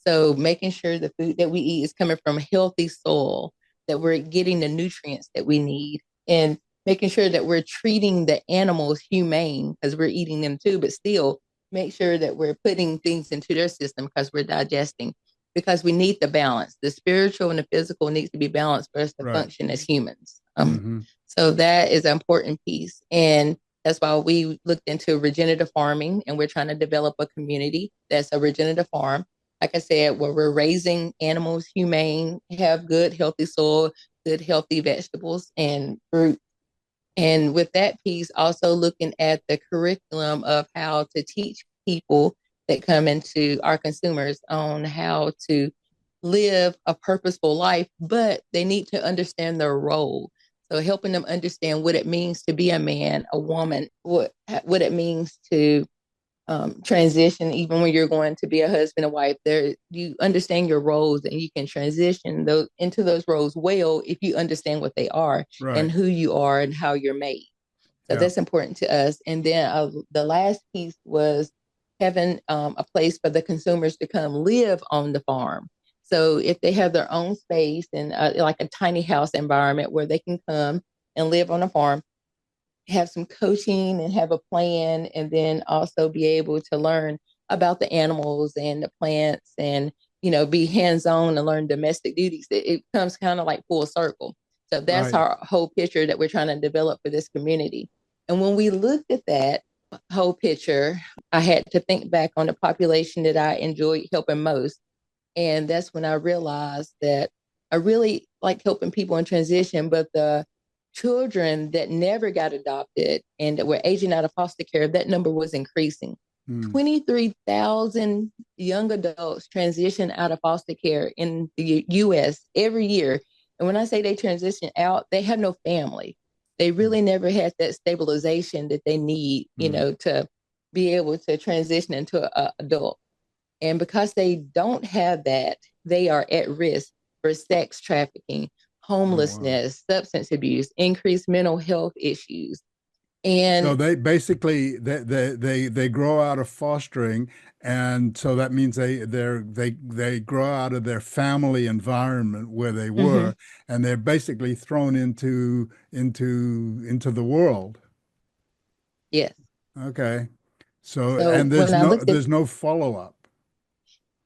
Speaker 2: So making sure the food that we eat is coming from healthy soil, that we're getting the nutrients that we need, and making sure that we're treating the animals humane because we're eating them too, but still make sure that we're putting things into their system because we're digesting, because we need the balance. The spiritual and the physical needs to be balanced for us to
Speaker 1: Right.
Speaker 2: function as humans.
Speaker 1: Mm-hmm.
Speaker 2: So that is an important piece. And that's why we looked into regenerative farming, and we're trying to develop a community that's a regenerative farm. Like I said, where we're raising animals humane, have good, healthy soil, good, healthy vegetables and fruit. And with that piece, also looking at the curriculum of how to teach people that come into our consumers on how to live a purposeful life, but they need to understand their role. So helping them understand what it means to be a man, a woman, what it means to transition, even when you're going to be a husband and wife, there you understand your roles and you can transition those into those roles well if you understand what they are
Speaker 1: Right.
Speaker 2: and who you are and how you're made. So
Speaker 1: Yeah.
Speaker 2: that's important to us. And then the last piece was having a place for the consumers to come live on the farm. So if they have their own space and like a tiny house environment where they can come and live on a farm, have some coaching and have a plan, and then also be able to learn about the animals and the plants and, be hands-on and learn domestic duties. It comes kind of like full circle. So that's
Speaker 1: Right.
Speaker 2: our whole picture that we're trying to develop for this community. And when we looked at that whole picture, I had to think back on the population that I enjoyed helping most. And that's when I realized that I really like helping people in transition, but the children that never got adopted and that were aging out of foster care, that number was increasing. 23,000 young adults transition out of foster care in the US every year. And when I say they transition out, they have no family. They really never had that stabilization that they need, to be able to transition into an adult. And because they don't have that, they are at risk for sex trafficking,
Speaker 1: Oh, wow.
Speaker 2: homelessness, substance abuse, increased mental health issues.
Speaker 1: So
Speaker 2: And
Speaker 1: they basically they grow out of fostering, and so that means they grow out of their family environment where they
Speaker 2: mm-hmm,
Speaker 1: were, and they're basically thrown into the world.
Speaker 2: yes.
Speaker 1: Okay. So
Speaker 2: So
Speaker 1: and
Speaker 2: when I looked at
Speaker 1: there's no follow-up.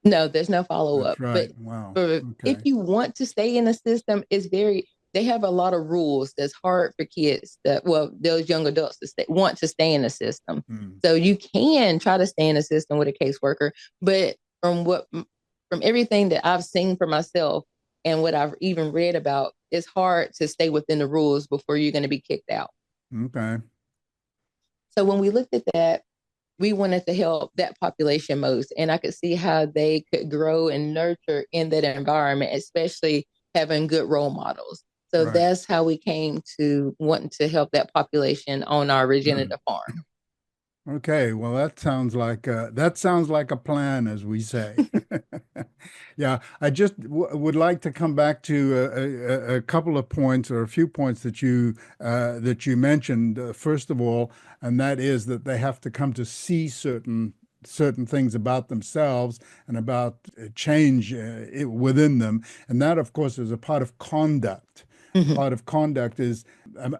Speaker 2: No, there's no follow
Speaker 1: That's
Speaker 2: up. But
Speaker 1: right. Wow.
Speaker 2: if
Speaker 1: Okay.
Speaker 2: you want to stay in the system, they have a lot of rules that's hard for kids those young adults want to stay in the system.
Speaker 1: Hmm.
Speaker 2: So you can try to stay in the system with a caseworker, but from everything that I've seen for myself and what I've even read about, it's hard to stay within the rules before you're going to be kicked out.
Speaker 1: Okay.
Speaker 2: So when we looked at that, we wanted to help that population most. And I could see how they could grow and nurture in that environment, especially having good role models. So
Speaker 1: Right.
Speaker 2: that's how we came to wanting to help that population on our regenerative farm.
Speaker 1: Okay, well, that sounds like a plan, as we say. Yeah, I just w would like to come back to a couple of points or a few points that you mentioned. First of all, and that is that they have to come to see certain things about themselves and about change within them, and that, of course, is a part of conduct.
Speaker 2: Mm-hmm.
Speaker 1: Part of conduct is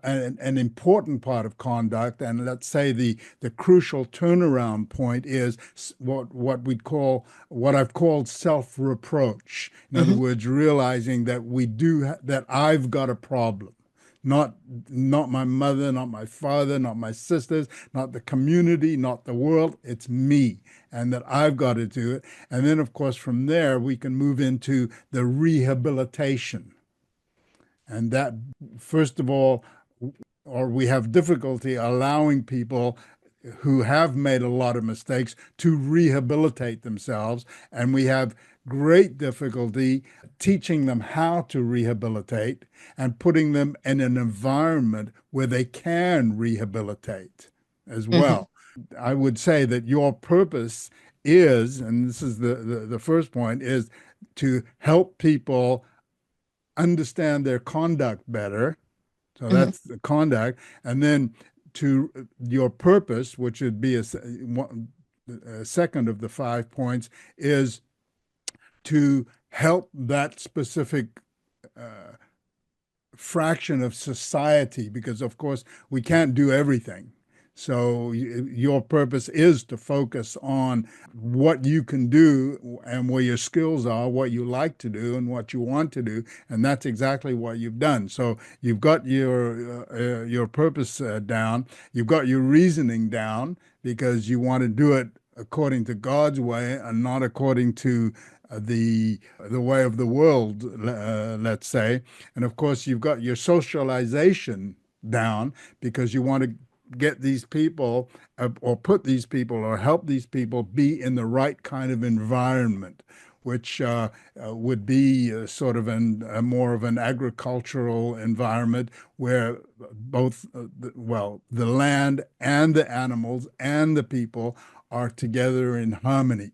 Speaker 1: an important part of conduct, and let's say the crucial turnaround point is what I've called self-reproach. In other
Speaker 2: Mm-hmm.
Speaker 1: words, realizing that that I've got a problem. Not my mother, not my father, not my sisters, not the community, not the world. It's me, and that I've got to do it. And then, of course, from there we can move into the rehabilitation. And that, first of all, or we have difficulty allowing people who have made a lot of mistakes to rehabilitate themselves. And we have great difficulty teaching them how to rehabilitate and putting them in an environment where they can rehabilitate as
Speaker 2: Mm-hmm.
Speaker 1: well. I would say that your purpose is, and this is the first point, is to help people understand their conduct better. So
Speaker 2: Mm-hmm.
Speaker 1: that's the conduct. And then to your purpose, which would be a second of the 5 points, is to help that specific uh, fraction of society, because of course we can't do everything. So your purpose is to focus on what you can do and where your skills are, what you like to do and what you want to do, and that's exactly what you've done. So you've got your purpose down, you've got your reasoning down because you want to do it according to God's way and not according to the way of the world, let's say. And of course, you've got your socialization down because you want to get these people or put these people or help these people be in the right kind of environment, which would be sort of a more of an agricultural environment where both, well, the land and the animals and the people are together in harmony.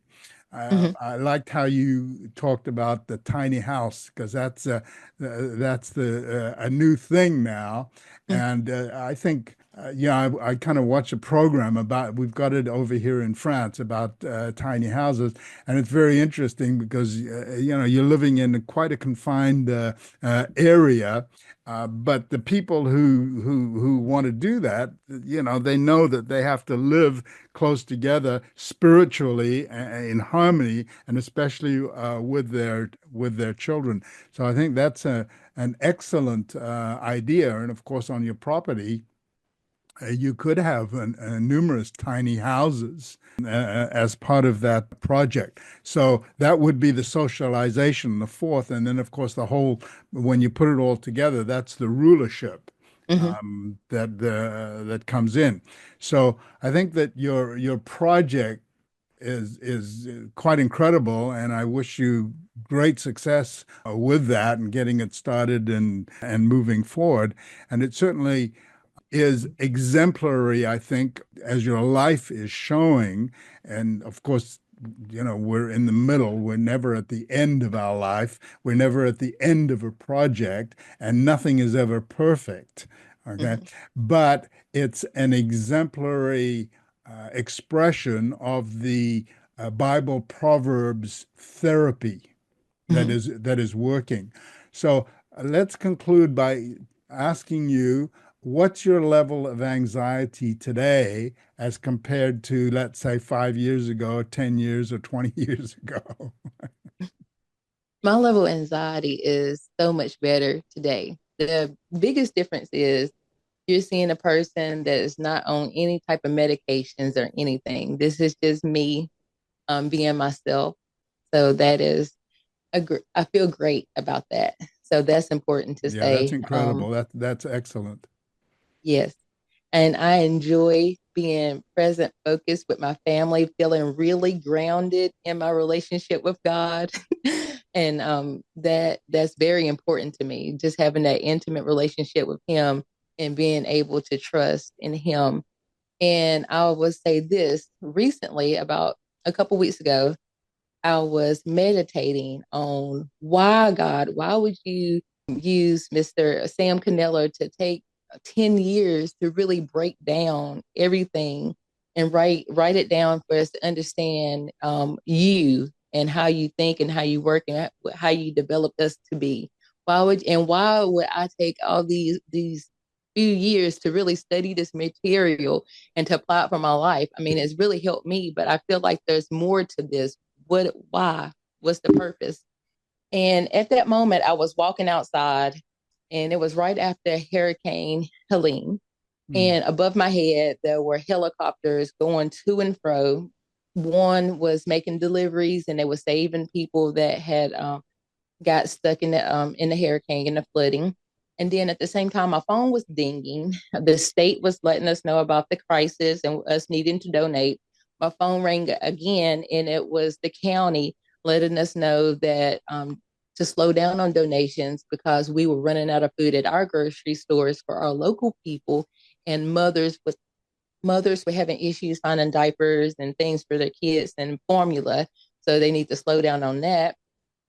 Speaker 2: Mm-hmm.
Speaker 1: I liked how you talked about the tiny house because that's the a new thing now, and I think yeah, I kind of watch a program about we've got it over here in France about tiny houses, and it's very interesting because you're living in quite a confined area. But the people who want to do that, they know that they have to live close together spiritually in harmony, and especially with their children. So I think that's an excellent idea. And of course, on your property, you could have numerous tiny houses as part of that project. So that would be the socialization, the fourth. And then, of course, when you put it all together, that's the rulership
Speaker 2: Mm-hmm.
Speaker 1: that comes in. So I think that your project is quite incredible, and I wish you great success with that and getting it started and moving forward. And it certainly is exemplary, I think, as your life is showing. And of course, we're in the middle. We're never at the end of our life. We're never at the end of a project, and nothing is ever perfect. Okay.
Speaker 2: Mm-hmm.
Speaker 1: But it's an exemplary expression of the Bible Proverbs Therapy
Speaker 2: Mm-hmm.
Speaker 1: that is working. So let's conclude by asking you, what's your level of anxiety today as compared to, let's say, 5 years ago, 10 years, or 20 years ago?
Speaker 2: My level of anxiety is so much better today. The biggest difference is you're seeing a person that is not on any type of medications or anything. This is just me being myself. So that is I feel great about that. So that's important to
Speaker 1: Yeah, that's
Speaker 2: say.
Speaker 1: incredible. That's excellent.
Speaker 2: Yes. And I enjoy being present, focused with my family, feeling really grounded in my relationship with God. And that's very important to me, just having that intimate relationship with Him and being able to trust in Him. And I would say this recently, about a couple weeks ago, I was meditating on why would you use Mr. Sam Cannella to take 10 years to really break down everything and write it down for us to understand you and how you think and how you work and how you developed us to be. Why would I take all these few years to really study this material and to apply it for my life? I mean, it's really helped me, but I feel like there's more to this. Why? What's the purpose? And at that moment, I was walking outside, and it was right after Hurricane Helene.
Speaker 1: Hmm.
Speaker 2: And above my head, there were helicopters going to and fro. One was making deliveries, and they were saving people that had got stuck in the hurricane and the flooding. And then at the same time, my phone was dinging. The state was letting us know about the crisis and us needing to donate. My phone rang again, and it was the county letting us know that to slow down on donations because we were running out of food at our grocery stores for our local people, and mothers were having issues finding diapers and things for their kids and formula, so they need to slow down on that.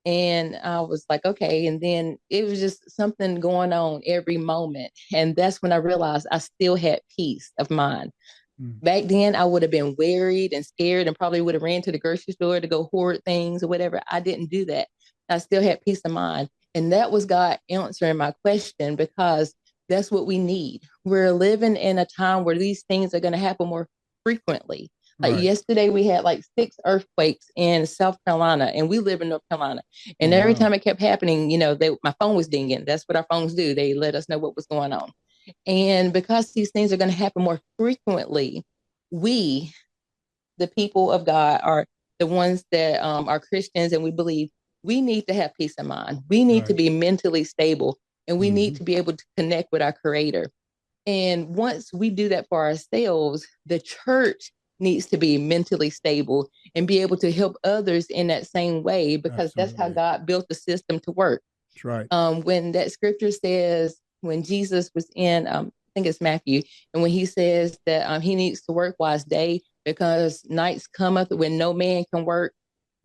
Speaker 2: And I was like, okay. And then it was just something going on every moment. And that's when I realized I still had peace of mind. Back then, I would have been worried and scared and probably would have ran to the grocery store to go hoard things or whatever. I didn't do that. I still had peace of mind. And that was God answering my question, because that's what we need. We're living in a time where these things are going to happen more frequently. Like
Speaker 1: Right.
Speaker 2: yesterday, we had like 6 earthquakes in South Carolina, and we live in North Carolina. And
Speaker 1: Oh,
Speaker 2: every
Speaker 1: wow.
Speaker 2: time it kept happening, my phone was dinging. That's what our phones do. They let us know what was going on. And because these things are going to happen more frequently, we, the people of God, are the ones that are Christians, and we believe we need to have peace of mind. We need to
Speaker 1: Right.
Speaker 2: be mentally stable, and we need
Speaker 1: Mhm.
Speaker 2: to be able to connect with our Creator. And once we do that for ourselves, the church needs to be mentally stable and be able to help others in that same way, because that's how
Speaker 1: Absolutely.
Speaker 2: God built the system to work.
Speaker 1: That's right.
Speaker 2: When that scripture says, when Jesus was in, I think it's Matthew, and when he says that he needs to work while it's day, because nights cometh when no man can work.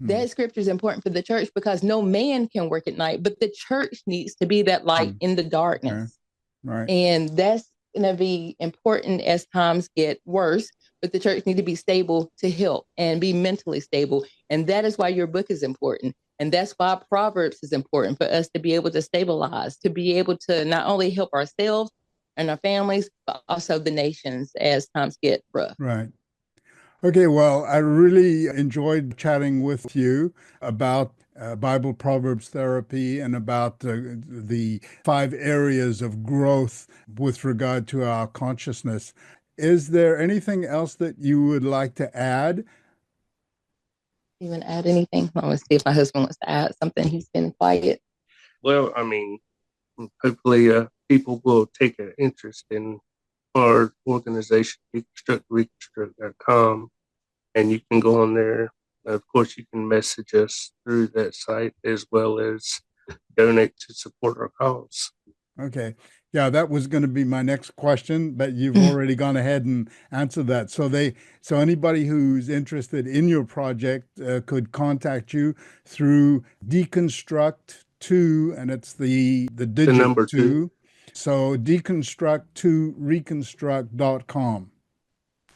Speaker 1: Mm.
Speaker 2: That scripture is important for the church, because no man can work at night, but the church needs to be that light in the
Speaker 1: Okay.
Speaker 2: darkness.
Speaker 1: Right.
Speaker 2: And that's going to be important as times get worse. But the church need to be stable to help and be mentally stable. And that is why your book is important. And that's why Proverbs is important, for us to be able to stabilize, to be able to not only help ourselves and our families, but also the nations as times get rough.
Speaker 1: Right. Okay, well, I really enjoyed chatting with you about Bible Proverbs Therapy and about the 5 areas of growth with regard to our consciousness. Is there anything else that you would like to add?
Speaker 2: You want to add anything? I want to see if my husband wants to add something. He's been quiet.
Speaker 3: Well, I mean, hopefully, people will take an interest in our organization, reconstruct.com, and you can go on there. Of course, you can message us through that site as well as donate to support our cause.
Speaker 1: Okay. Yeah, that was going to be my next question, but you've already gone ahead and answered that. So anybody who's interested in your project could contact you through deconstruct2, and it's the
Speaker 3: The
Speaker 1: digit
Speaker 3: number 2.
Speaker 1: 2. So deconstruct2reconstruct.com,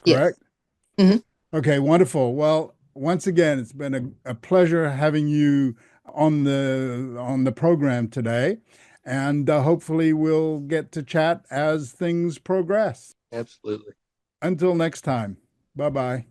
Speaker 2: Yes.
Speaker 1: correct?
Speaker 2: Mm-hmm.
Speaker 1: Okay, wonderful. Well, once again, it's been a pleasure having you on the program today, and hopefully we'll get to chat as things progress.
Speaker 3: Absolutely.
Speaker 1: Until next time, bye bye.